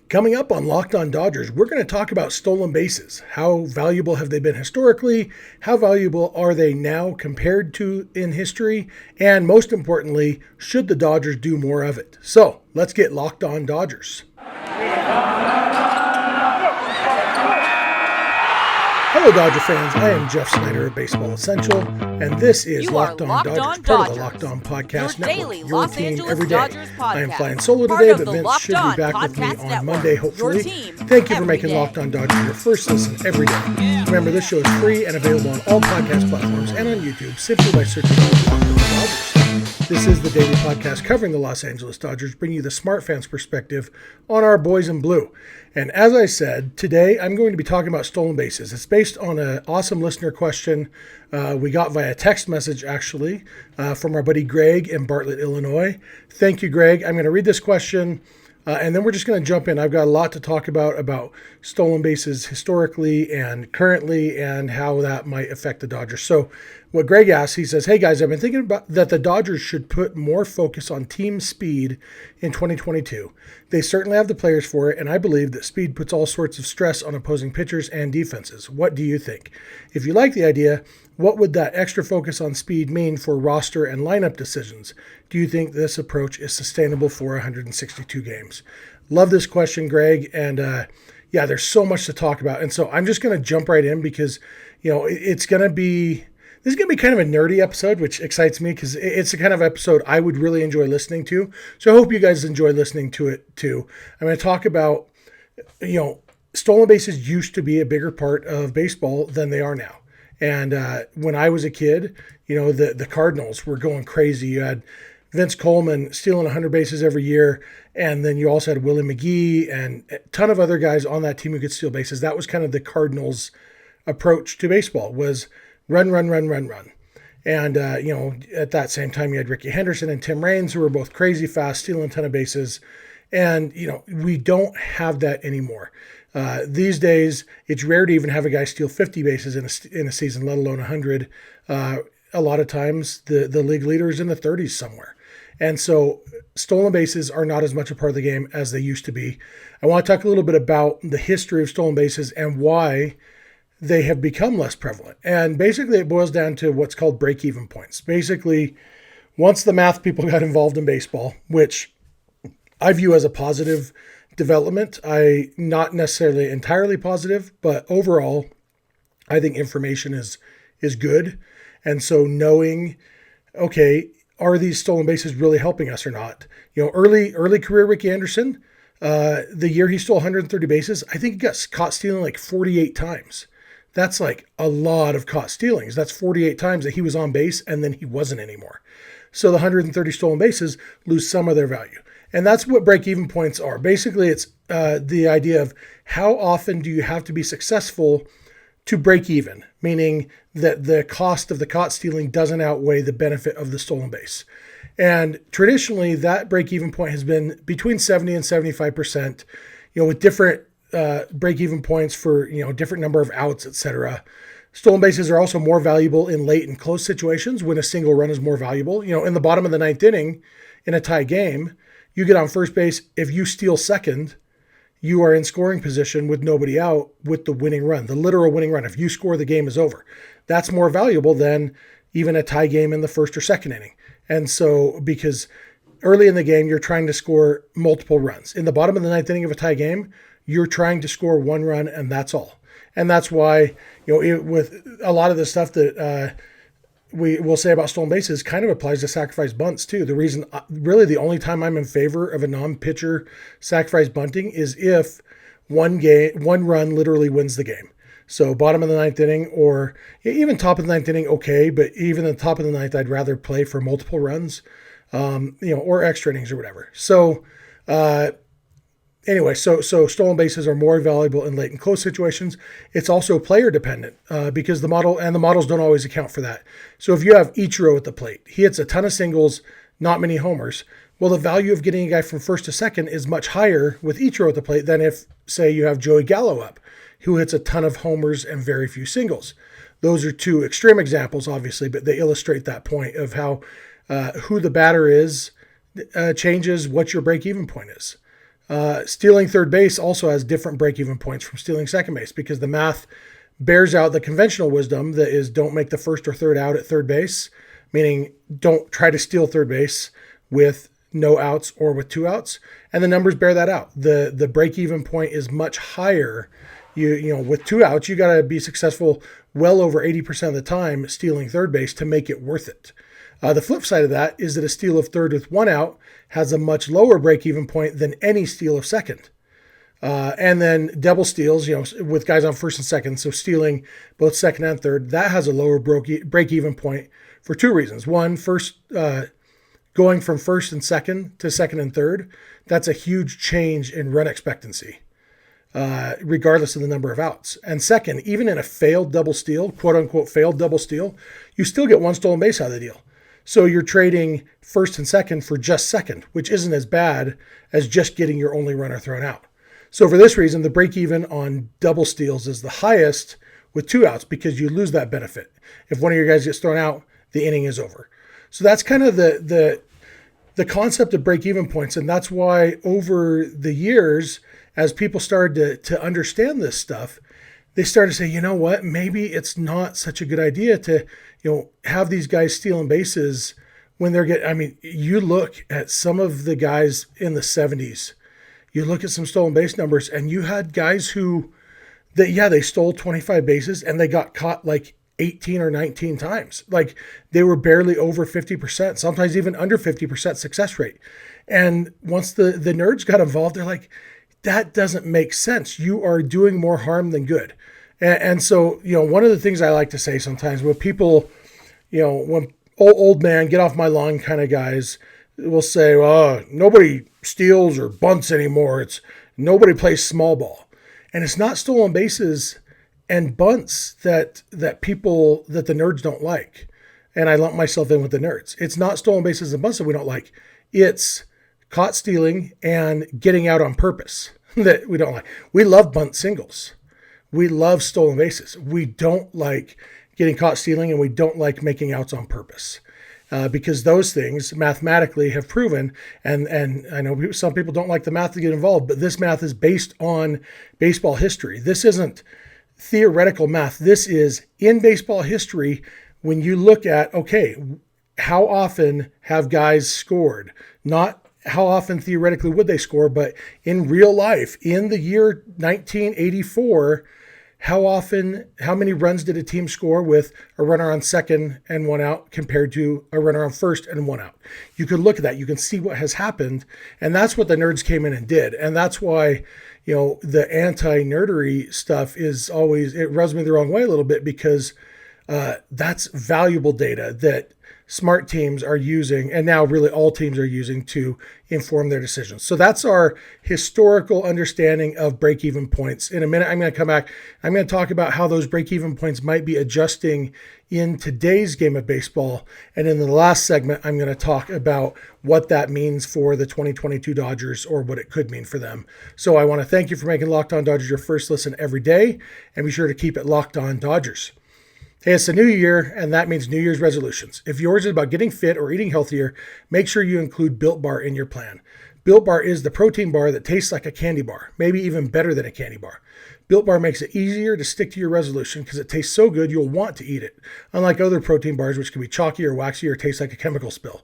Coming up on Locked On Dodgers, we're going to talk about stolen bases. How valuable have they been historically? How valuable are they now compared to in history? And most importantly, should the Dodgers do more of it? So let's get Locked On Dodgers. Hello, Dodger fans. I am Jeff Snider of Baseball Essential, and this is Locked On Dodgers, part of the Locked On Podcast Network, your team every day. I am flying solo today, but Vince should be back with me on Monday, hopefully. Thank you for making Locked On Dodgers your first listen every day. Remember, this show is free and available on all podcast platforms and on YouTube simply by searching for Locked On Dodgers. This is the daily podcast covering the Los Angeles Dodgers, bringing you the smart fans' perspective on our boys in blue. And as I said, today I'm going to be talking about stolen bases. It's based on an awesome listener question we got via text message, actually, from our buddy Greg in Bartlett, Illinois. Thank you, Greg. I'm going to read this question, and then we're just going to jump in. I've got a lot to talk about stolen bases historically and currently and how that might affect the Dodgers. So what Greg asks, he says, hey guys, I've been thinking about that the Dodgers should put more focus on team speed in 2022. They certainly have the players for it, and I believe that speed puts all sorts of stress on opposing pitchers and defenses. What do you think? If you like the idea, what would that extra focus on speed mean for roster and lineup decisions? Do you think this approach is sustainable for 162 games? Love this question, Greg, and yeah, there's so much to talk about. And so I'm just going to jump right in because, you know, this is going to be kind of a nerdy episode, which excites me because it's the kind of episode I would really enjoy listening to. So I hope you guys enjoy listening to it too. I'm going to talk about, you know, stolen bases used to be a bigger part of baseball than they are now. And when I was a kid, you know, the Cardinals were going crazy. You had Vince Coleman stealing 100 bases every year. And then you also had Willie McGee and a ton of other guys on that team who could steal bases. That was kind of the Cardinals' approach to baseball, was run. And, you know, at that same time, you had Ricky Henderson and Tim Raines, who were both crazy fast, stealing a ton of bases. And, you know, we don't have that anymore. These days, it's rare to even have a guy steal 50 bases in a season, let alone 100. A lot of times, the league leader is in the 30s somewhere. And so stolen bases are not as much a part of the game as they used to be. I want to talk a little bit about the history of stolen bases and why they have become less prevalent. And basically, it boils down to what's called break-even points. Basically, once the math people got involved in baseball, which I view as a positive development, not necessarily entirely positive, but overall, I think information is good. And so knowing, okay, are these stolen bases really helping us or not? You know, early career Ricky Anderson, the year he stole 130 bases, I think he got caught stealing like 48 times. That's like a lot of caught stealings. That's 48 times that he was on base and then he wasn't anymore. So the 130 stolen bases lose some of their value. And that's what break-even points are. Basically, it's the idea of how often do you have to be successful to break even, meaning that the cost of the caught stealing doesn't outweigh the benefit of the stolen base. And traditionally, that break-even point has been between 70 and 75%, you know, with different break-even points for, you know, different number of outs, etc. Stolen bases are also more valuable in late and close situations when a single run is more valuable. You know, in the bottom of the ninth inning in a tie game, you get on first base. If you steal second, you are in scoring position with nobody out with the winning run, the literal winning run. If you score, the game is over. That's more valuable than even a tie game in the first or second inning. And so, because early in the game, you're trying to score multiple runs. In the bottom of the ninth inning of a tie game, you're trying to score one run, and that's all. And that's why, you know, with a lot of the stuff that we will say about stolen bases kind of applies to sacrifice bunts too. The reason, really the only time I'm in favor of a non-pitcher sacrifice bunting is if one run literally wins the game. So bottom of the ninth inning, or even top of the ninth inning, okay, but even the top of the ninth, I'd rather play for multiple runs, you know, or extra innings or whatever. So anyway, so stolen bases are more valuable in late and close situations. It's also player dependent because the models don't always account for that. So if you have Ichiro at the plate, he hits a ton of singles, not many homers. Well, the value of getting a guy from first to second is much higher with Ichiro at the plate than if, say, you have Joey Gallo up, who hits a ton of homers and very few singles. Those are two extreme examples, obviously, but they illustrate that point of how who the batter is changes what your break-even point is. Stealing third base also has different break-even points from stealing second base because the math bears out the conventional wisdom that is don't make the first or third out at third base, meaning don't try to steal third base with no outs or with 2 outs. And the numbers bear that out. The break-even point is much higher. You know, with 2 outs, you got to be successful well over 80% of the time stealing third base to make it worth it. The flip side of that is that a steal of third with 1 out has a much lower break-even point than any steal of second. And then double steals, with guys on first and second, so stealing both second and third, that has a lower break-even point for 2 reasons. One, going from first and second to second and third, that's a huge change in run expectancy, regardless of the number of outs. And second, even in a failed double steal, quote-unquote failed double steal, you still get 1 stolen base out of the deal. So you're trading first and second for just second, which isn't as bad as just getting your only runner thrown out. So for this reason, the break-even on double steals is the highest with 2 outs because you lose that benefit. If one of your guys gets thrown out, the inning is over. So that's kind of the concept of break-even points, and that's why over the years, as people started to understand this stuff, they started to say, you know what, maybe it's not such a good idea to, have these guys stealing bases when you look at some of the guys in the 70s, you look at some stolen base numbers, and you had guys they stole 25 bases and they got caught like 18 or 19 times. Like they were barely over 50%, sometimes even under 50% success rate. And once the nerds got involved, they're like, that doesn't make sense. You are doing more harm than good. And so, one of the things I like to say sometimes when people, when old man, get off my lawn kind of guys will say, nobody steals or bunts anymore. It's nobody plays small ball. And it's not stolen bases and bunts that the nerds don't like. And I lump myself in with the nerds. It's not stolen bases and bunts that we don't like. It's caught stealing and getting out on purpose that we don't like. We love bunt singles. We love stolen bases. We don't like getting caught stealing, and we don't like making outs on purpose because those things mathematically have proven, and I know some people don't like the math to get involved, but this math is based on baseball history. This isn't theoretical math. This is in baseball history. When you look at, okay, how often have guys scored? Not how often theoretically would they score, but in real life, in the year 1984, how many runs did a team score with a runner on second and 1 out compared to a runner on first and 1 out? You can look at that. You can see what has happened. And that's what the nerds came in and did. And that's why, the anti-nerdery stuff it rubs me the wrong way a little bit because that's valuable data that smart teams are using, and now really all teams are using to inform their decisions. So that's our historical understanding of break-even points. In a minute, I'm going to come back. I'm going to talk about how those break-even points might be adjusting in today's game of baseball. And in the last segment, I'm going to talk about what that means for the 2022 Dodgers or what it could mean for them. So I want to thank you for making Locked On Dodgers your first listen every day, and be sure to keep it Locked On Dodgers. Hey, it's a new year, and that means New Year's resolutions. If yours is about getting fit or eating healthier, make sure you include Built Bar in your plan. Built Bar is the protein bar that tastes like a candy bar, maybe even better than a candy bar. Built Bar makes it easier to stick to your resolution because it tastes so good you'll want to eat it, unlike other protein bars which can be chalky or waxy or taste like a chemical spill.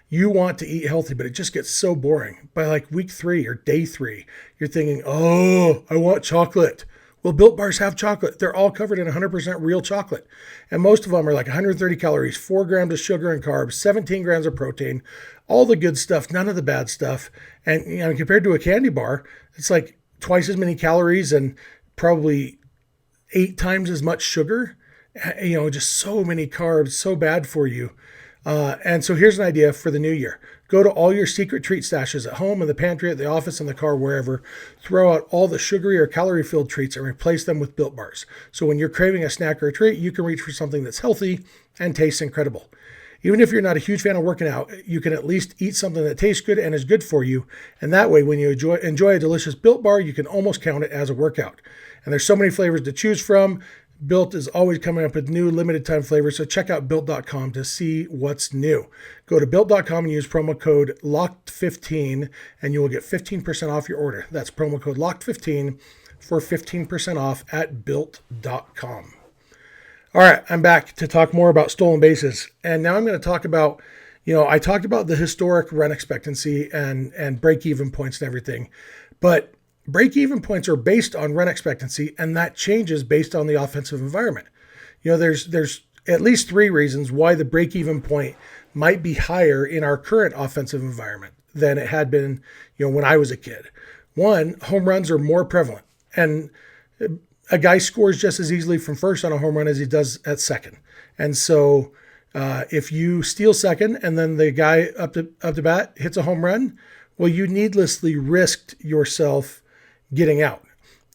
You want to eat healthy, but it just gets so boring. By like week 3 or day 3, you're thinking, I want chocolate. Well, Built Bars have chocolate. They're all covered in 100% real chocolate. And most of them are like 130 calories, 4 grams of sugar and carbs, 17 grams of protein, all the good stuff, none of the bad stuff. And compared to a candy bar, it's like twice as many calories and probably 8 times as much sugar. Just so many carbs, so bad for you. And so here's an idea for the new year. Go to all your secret treat stashes at home, in the pantry, at the office, in the car, wherever. Throw out all the sugary or calorie-filled treats and replace them with Built Bars. So when you're craving a snack or a treat, you can reach for something that's healthy and tastes incredible. Even if you're not a huge fan of working out, you can at least eat something that tastes good and is good for you. And that way, when you enjoy a delicious Built Bar, you can almost count it as a workout. And there's so many flavors to choose from. Built is always coming up with new limited time flavors, so check out Built.com to see what's new. Go to Built.com and use promo code LOCKED15 and you will get 15% off your order. That's promo code LOCKED15 for 15% off at Built.com. All right, I'm back to talk more about stolen bases. And now I'm going to talk about, I talked about the historic run expectancy and break-even points and everything. But break-even points are based on run expectancy, and that changes based on the offensive environment. There's at least 3 reasons why the break-even point might be higher in our current offensive environment than it had been, when I was a kid. 1, home runs are more prevalent, and a guy scores just as easily from first on a home run as he does at second. And so if you steal second and then the guy up to bat hits a home run, well, you needlessly risked yourself getting out.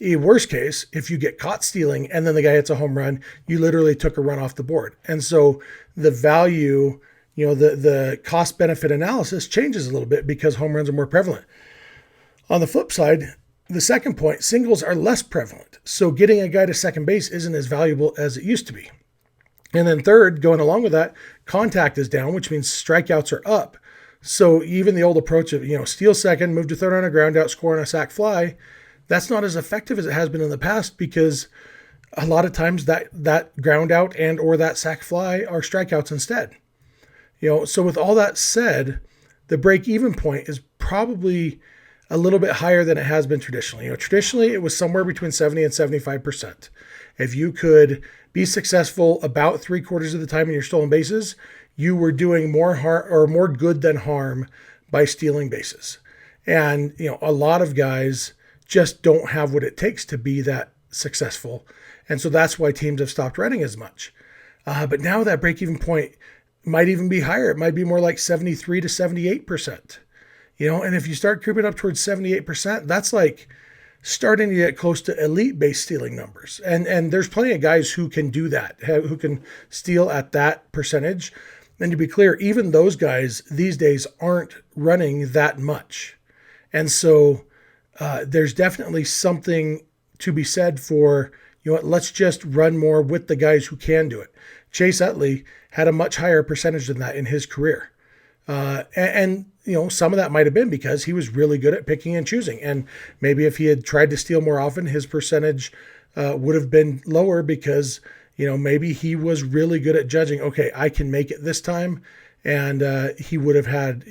In worst case, if you get caught stealing and then the guy hits a home run, you literally took a run off the board. And so the value, the cost benefit analysis changes a little bit because home runs are more prevalent. On the flip side, the second point, singles are less prevalent. So getting a guy to second base isn't as valuable as it used to be. And then third, going along with that, contact is down, which means strikeouts are up. So even the old approach of, steal second, move to third on a ground out, score on a sac fly, that's not as effective as it has been in the past because a lot of times that ground out and or that sac fly are strikeouts instead. So with all that said, the break-even point is probably a little bit higher than it has been traditionally. Traditionally it was somewhere between 70 and 75%. If you could be successful about 3/4 of the time in your stolen bases, you were doing more harm or more good than harm by stealing bases. And, a lot of guys just don't have what it takes to be that successful. And so that's why teams have stopped running as much. But now that break-even point might even be higher. It might be more like 73 to 78%. And if you start creeping up towards 78%, that's like starting to get close to elite base stealing numbers. And there's plenty of guys who can do that, who can steal at that percentage. And to be clear, even those guys these days aren't running that much. And so there's definitely something to be said for, let's just run more with the guys who can do it. Chase Utley had a much higher percentage than that in his career. And some of that might have been because he was really good at picking and choosing. And maybe if he had tried to steal more often, his percentage would have been lower because maybe he was really good at judging, okay, I can make it this time. And he would have had,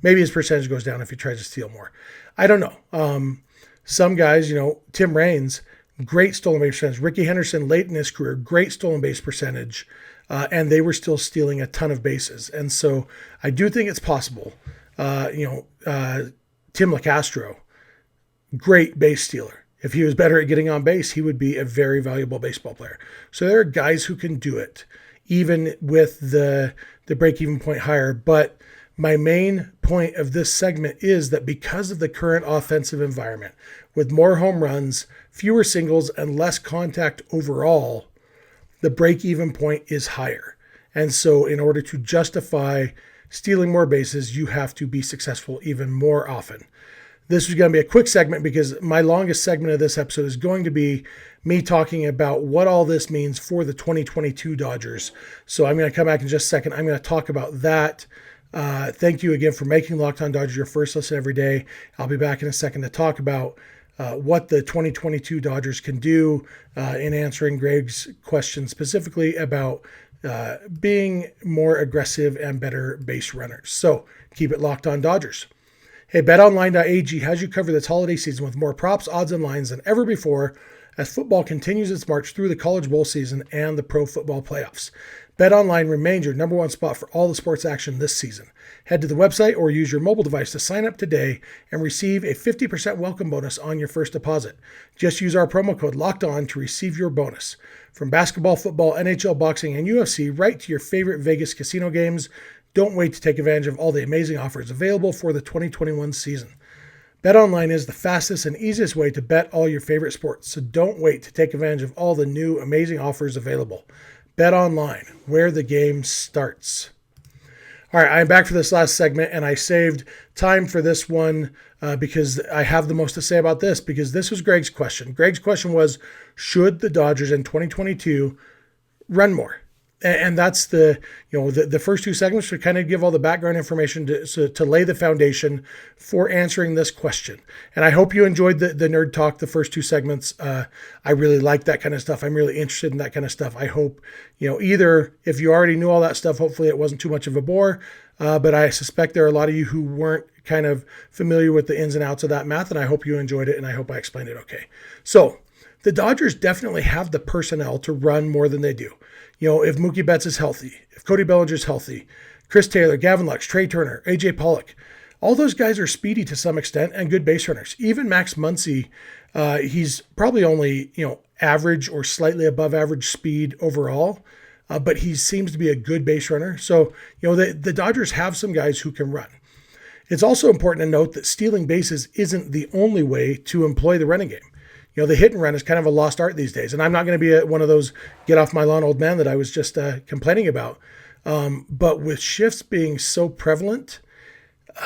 maybe his percentage goes down if he tries to steal more. I don't know. Some guys, Tim Raines, great stolen base percentage. Ricky Henderson, late in his career, great stolen base percentage. And they were still stealing a ton of bases. And so I do think it's possible. Tim LeCastro, great base stealer. If he was better at getting on base, he would be a very valuable baseball player. So there are guys who can do it, even with the break-even point higher. But my main point of this segment is that because of the current offensive environment, with more home runs, fewer singles, and less contact overall, the break-even point is higher. And so in order to justify stealing more bases, you have to be successful even more often. This is going to be a quick segment because my longest segment of this episode is going to be me talking about what all this means for the 2022 Dodgers. So I'm going to come back in just a second. I'm going to talk about that. Thank you again for making Locked On Dodgers your first listen every day. I'll be back in a second to talk about what the 2022 Dodgers can do in answering Greg's question specifically about being more aggressive and better base runners. So keep it locked on Dodgers. Hey, BetOnline.ag has you covered this holiday season with more props, odds, and lines than ever before as football continues its march through the College Bowl season and the Pro Football Playoffs. BetOnline remains your number one spot for all the sports action this season. Head to the website or use your mobile device to sign up today and receive a 50% welcome bonus on your first deposit. Just use our promo code LOCKEDON to receive your bonus. From basketball, football, NHL, boxing, and UFC, right to your favorite Vegas casino games, don't wait to take advantage of all the amazing offers available for the 2021 season. BetOnline is the fastest and easiest way to bet all your favorite sports, so don't wait to take advantage of all the new amazing offers available. BetOnline, where the game starts. All right, I'm back for this last segment, and I saved time for this one because I have the most to say about this, because this was Greg's question. Greg's question was, should the Dodgers in 2022 run more? And that's the first two segments to kind of give all the background information to lay the foundation for answering this question. And I hope you enjoyed the Nerd Talk, the first two segments. I really like that kind of stuff. I'm really interested in that kind of stuff. I hope, either if you already knew all that stuff, hopefully it wasn't too much of a bore. But I suspect there are a lot of you who weren't kind of familiar with the ins and outs of that math. And I hope you enjoyed it. And I hope I explained it okay. So the Dodgers definitely have the personnel to run more than they do. If Mookie Betts is healthy, if Cody Bellinger is healthy, Chris Taylor, Gavin Lux, Trea Turner, AJ Pollock, all those guys are speedy to some extent and good base runners. Even Max Muncy, he's probably only, average or slightly above average speed overall, but he seems to be a good base runner. So, the Dodgers have some guys who can run. It's also important to note that stealing bases isn't the only way to employ the running game. The hit and run is kind of a lost art these days. And I'm not going to be one of those get off my lawn old man that I was just complaining about. But with shifts being so prevalent,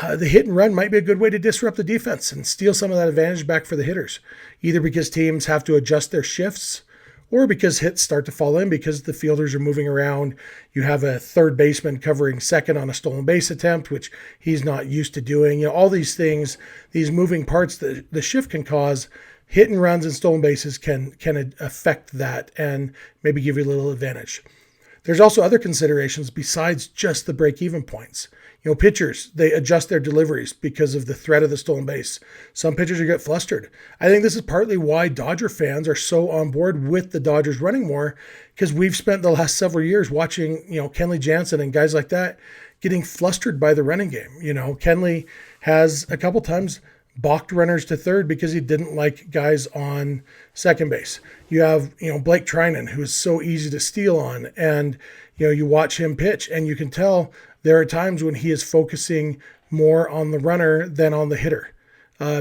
the hit and run might be a good way to disrupt the defense and steal some of that advantage back for the hitters, either because teams have to adjust their shifts or because hits start to fall in because the fielders are moving around. You have a third baseman covering second on a stolen base attempt, which he's not used to doing. All these things, these moving parts that the shift can cause. Hit and runs and stolen bases can affect that and maybe give you a little advantage. There's also other considerations besides just the break-even points. Pitchers, they adjust their deliveries because of the threat of the stolen base. Some pitchers get flustered. I think this is partly why Dodger fans are so on board with the Dodgers running more, because we've spent the last several years watching, Kenley Jansen and guys like that getting flustered by the running game. Kenley has a couple times balked runners to third because he didn't like guys on second base. You have, Blake Trinan, who is so easy to steal on, and, you watch him pitch and you can tell there are times when he is focusing more on the runner than on the hitter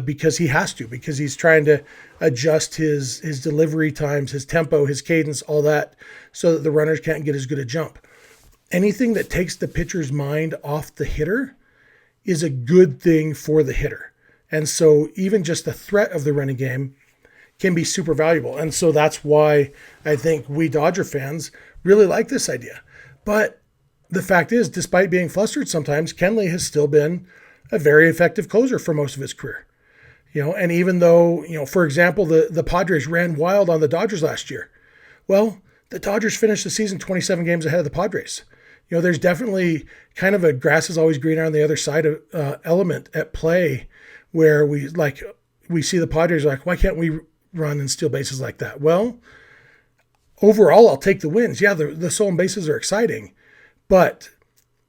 because he has to, because he's trying to adjust his delivery times, his tempo, his cadence, all that, so that the runners can't get as good a jump. Anything that takes the pitcher's mind off the hitter is a good thing for the hitter. And so even just the threat of the running game can be super valuable. And so that's why I think we Dodger fans really like this idea. But the fact is, despite being flustered sometimes, Kenley has still been a very effective closer for most of his career. And even though, for example, the Padres ran wild on the Dodgers last year. Well, the Dodgers finished the season 27 games ahead of the Padres. There's definitely kind of a grass is always greener on the other side of element at play, where we see the Padres like, why can't we run and steal bases like that? Well, overall, I'll take the wins. Yeah, the stolen bases are exciting, but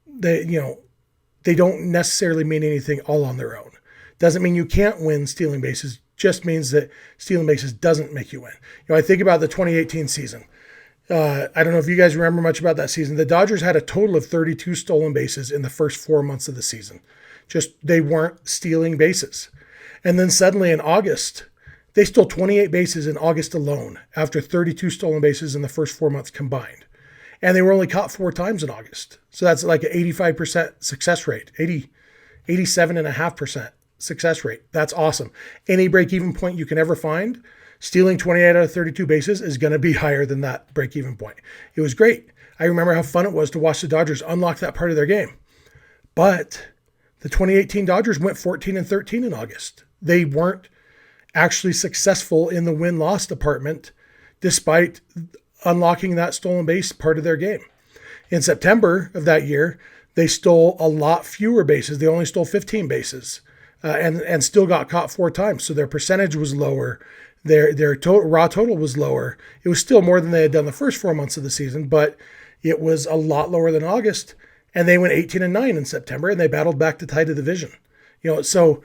they don't necessarily mean anything all on their own. Doesn't mean you can't win stealing bases. Just means that stealing bases doesn't make you win. I think about the 2018 season. I don't know if you guys remember much about that season. The Dodgers had a total of 32 stolen bases in the first 4 months of the season. Just they weren't stealing bases. And then suddenly in August, they stole 28 bases in August alone after 32 stolen bases in the first 4 months combined. And they were only caught 4 times in August. So that's like an 85% success rate, 87.5% success rate. That's awesome. Any break-even point you can ever find, stealing 28 out of 32 bases is going to be higher than that break-even point. It was great. I remember how fun it was to watch the Dodgers unlock that part of their game. But the 2018 Dodgers went 14-13 in August. They weren't actually successful in the win-loss department despite unlocking that stolen base part of their game. In September of that year, they stole a lot fewer bases. They only stole 15 bases and still got caught 4 times. So their percentage was lower. Their raw total was lower. It was still more than they had done the first 4 months of the season, but it was a lot lower than August. And they went 18-9 in September, and they battled back to tie the division. So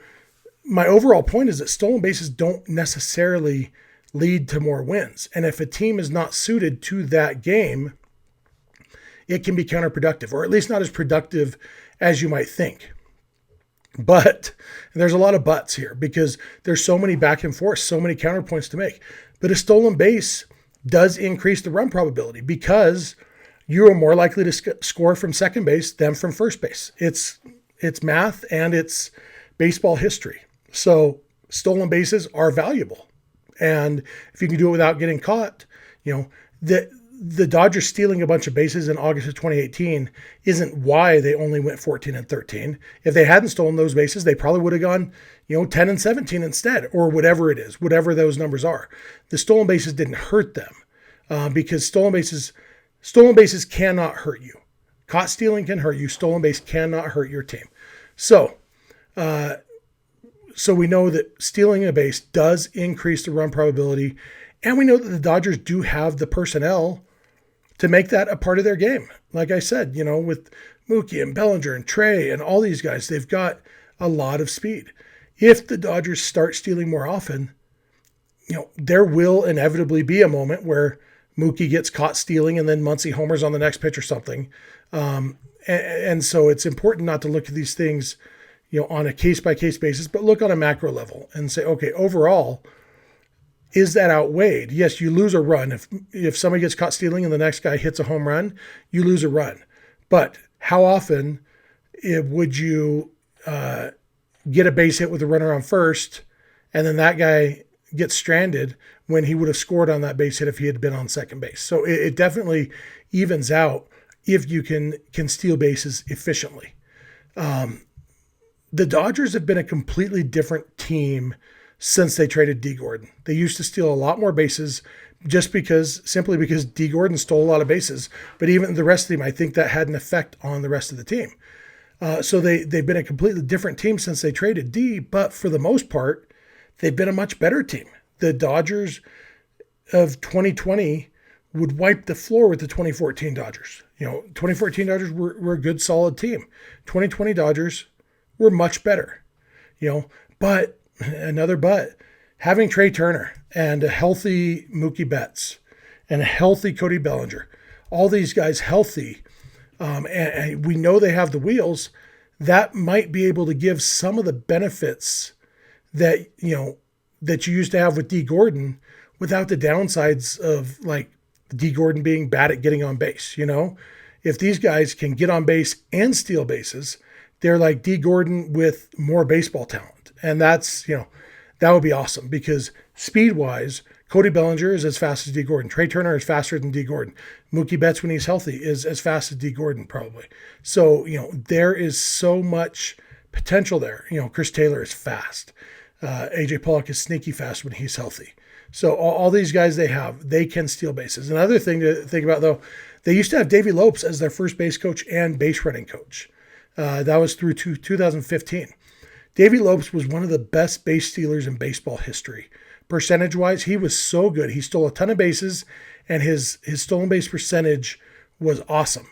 my overall point is that stolen bases don't necessarily lead to more wins. And if a team is not suited to that game, it can be counterproductive, or at least not as productive as you might think. But there's a lot of buts here because there's so many back and forth, so many counterpoints to make. But a stolen base does increase the run probability because you are more likely to score from second base than from first base. It's math and it's baseball history. So stolen bases are valuable. And if you can do it without getting caught, the Dodgers stealing a bunch of bases in August of 2018 isn't why they only went 14-13. If they hadn't stolen those bases, they probably would have gone, 10-17 instead, or whatever it is, whatever those numbers are. The stolen bases didn't hurt them because stolen bases cannot hurt you. Caught stealing can hurt you. Stolen base cannot hurt your team. So we know that stealing a base does increase the run probability, and we know that the Dodgers do have the personnel to make that a part of their game. Like I said, with Mookie and Bellinger and Trea and all these guys, they've got a lot of speed. If the Dodgers start stealing more often, there will inevitably be a moment where Mookie gets caught stealing and then Muncy homers on the next pitch or something. And so it's important not to look at these things, on a case-by-case basis, but look on a macro level and say, okay, overall, is that outweighed? Yes, you lose a run. If somebody gets caught stealing and the next guy hits a home run, you lose a run. But how often would you get a base hit with a runner on first and then that guy gets stranded when he would have scored on that base hit if he had been on second base? So it definitely evens out if you can steal bases efficiently. The Dodgers have been a completely different team since they traded D. Gordon. They used to steal a lot more bases simply because D. Gordon stole a lot of bases. But even the rest of the team, I think that had an effect on the rest of the team. So they've been a completely different team since they traded D, but for the most part, they've been a much better team. The Dodgers of 2020 would wipe the floor with the 2014 Dodgers. 2014 Dodgers were a good, solid team. 2020 Dodgers were much better. But having Trea Turner and a healthy Mookie Betts and a healthy Cody Bellinger, all these guys healthy, and we know they have the wheels, that might be able to give some of the benefits that you used to have with D. Gordon without the downsides of like D. Gordon being bad at getting on base. If these guys can get on base and steal bases, they're like D. Gordon with more baseball talent. And that's, that would be awesome because speed-wise, Cody Bellinger is as fast as D. Gordon. Trea Turner is faster than D. Gordon. Mookie Betts, when he's healthy, is as fast as D. Gordon probably. So, there is so much potential there. Chris Taylor is fast. AJ Pollock is sneaky fast when he's healthy. So all these guys they can steal bases. Another thing to think about, though, they used to have Davey Lopes as their first base coach and base running coach. That was through 2015. Davey Lopes was one of the best base stealers in baseball history. Percentage-wise, he was so good. He stole a ton of bases, and his stolen base percentage was awesome.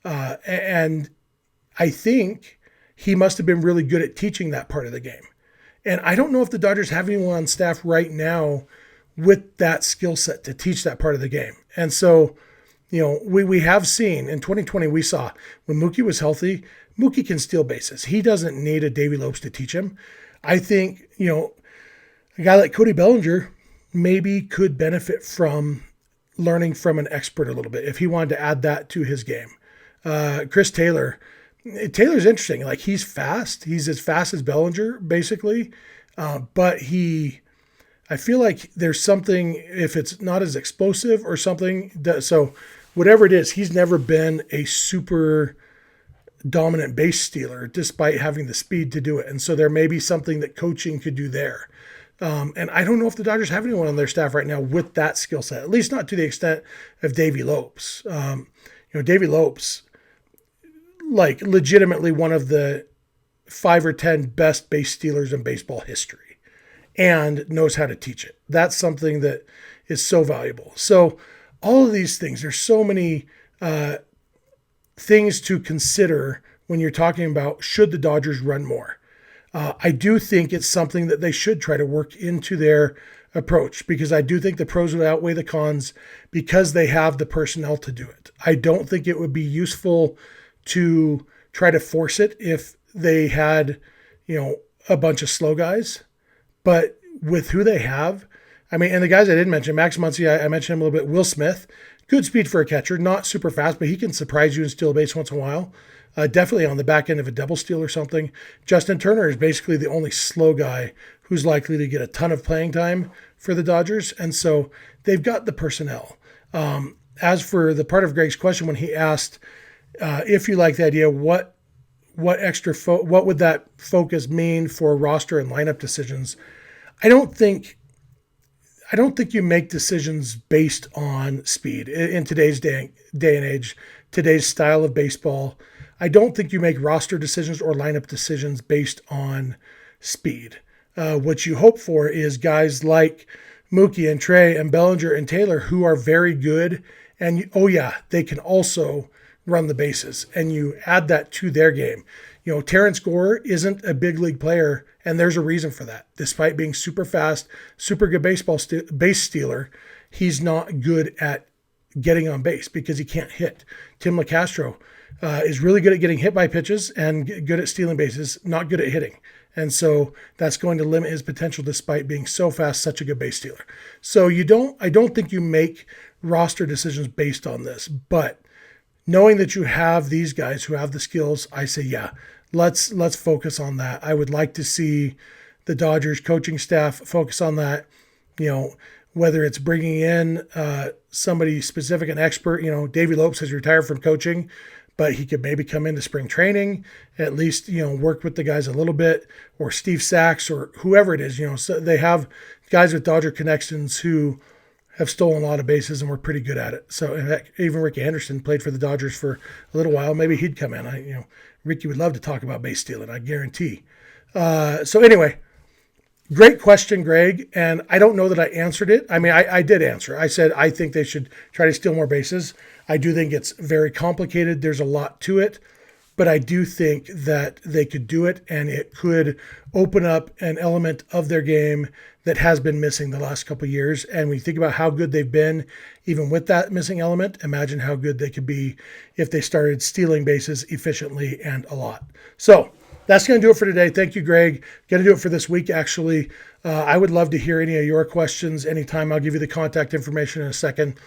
And I think he must have been really good at teaching that part of the game. And I don't know if the Dodgers have anyone on staff right now with that skill set to teach that part of the game. And so, we have seen in 2020, we saw when Mookie was healthy, Mookie can steal bases. He doesn't need a Davey Lopes to teach him. I think, a guy like Cody Bellinger maybe could benefit from learning from an expert a little bit if he wanted to add that to his game. Chris Taylor's interesting. Like, he's fast. He's as fast as Bellinger, basically. But I feel like there's something, if it's not as explosive or something, so whatever it is, he's never been a super dominant base stealer despite having the speed to do it. And so there may be something that coaching could do there. And I don't know if the Dodgers have anyone on their staff right now with that skill set, at least not to the extent of Davey Lopes. Davey Lopes, like legitimately one of the 5 or 10 best base stealers in baseball history and knows how to teach it. That's something that is so valuable. So all of these things, there's so many things to consider when you're talking about should the Dodgers run more. I do think it's something that they should try to work into their approach because I do think the pros would outweigh the cons because they have the personnel to do it. I don't think it would be useful to try to force it if they had, a bunch of slow guys. But with who they have, and the guys I didn't mention, Max Muncy, I mentioned him a little bit. Will Smith, good speed for a catcher, not super fast, but he can surprise you and steal a base once in a while. definitely on the back end of a double steal or something. Justin Turner is basically the only slow guy who's likely to get a ton of playing time for the Dodgers. And so they've got the personnel. As for the part of Greg's question, when he asked if you like the idea, what would that focus mean for roster and lineup decisions? I don't think you make decisions based on speed in today's day and age, today's style of baseball. I don't think you make roster decisions or lineup decisions based on speed. What you hope for is guys like Mookie and Trea and Bellinger and Taylor who are very good, and they can also run the bases, and you add that to their game. Terrence Gore isn't a big league player, and there's a reason for that. Despite being super fast, super good base stealer, he's not good at getting on base because he can't hit. Tim LeCastro is really good at getting hit by pitches and good at stealing bases, not good at hitting. And so that's going to limit his potential despite being so fast, such a good base stealer. So I don't think you make roster decisions based on this, but knowing that you have these guys who have the skills, I say, let's focus on that. I would like to see the Dodgers coaching staff focus on that, whether it's bringing in somebody specific, an expert. Davey Lopes has retired from coaching, but he could maybe come into spring training, at least, work with the guys a little bit, or Steve Sachs or whoever it is, so they have guys with Dodger connections who have stolen a lot of bases and were pretty good at it. So in fact, even Ricky Anderson played for the Dodgers for a little while. Maybe he'd come in. Ricky would love to talk about base stealing, I guarantee. So anyway, great question, Greg. And I don't know that I answered it. I mean, I did answer. I said, I think they should try to steal more bases. I do think it's very complicated. There's a lot to it, but I do think that they could do it, and it could open up an element of their game that has been missing the last couple of years. And when you think about how good they've been, even with that missing element, imagine how good they could be if they started stealing bases efficiently and a lot. So that's going to do it for today. Thank you, Greg. Going to do it for this week, actually. I would love to hear any of your questions anytime. I'll give you the contact information in a second.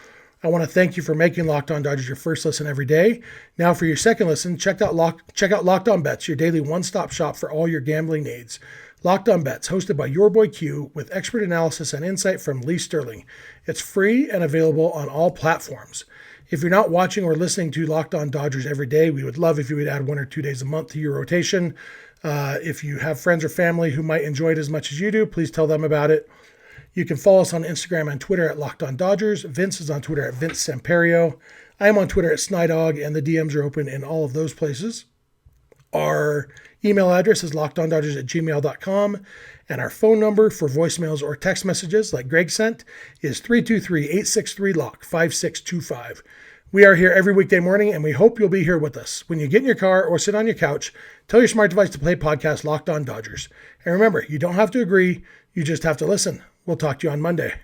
I want to thank you for making Locked On Dodgers your first listen every day. Now for your second listen, check out Locked On Bets, your daily one-stop shop for all your gambling needs. Locked On Bets, hosted by your boy Q, with expert analysis and insight from Lee Sterling. It's free and available on all platforms. If you're not watching or listening to Locked On Dodgers every day, we would love if you would add 1 or 2 days a month to your rotation. If you have friends or family who might enjoy it as much as you do, please tell them about it. You can follow us on Instagram and Twitter at Locked On Dodgers. Vince is on Twitter at Vince Samperio. I am on Twitter at Snydog, and the DMs are open in all of those places. Our email address is lockedondodgers@gmail.com, and our phone number for voicemails or text messages like Greg sent is 323-863-LOCK, 5625. We are here every weekday morning, and we hope you'll be here with us. When you get in your car or sit on your couch, tell your smart device to play podcast Locked On Dodgers. And remember, you don't have to agree, you just have to listen. We'll talk to you on Monday.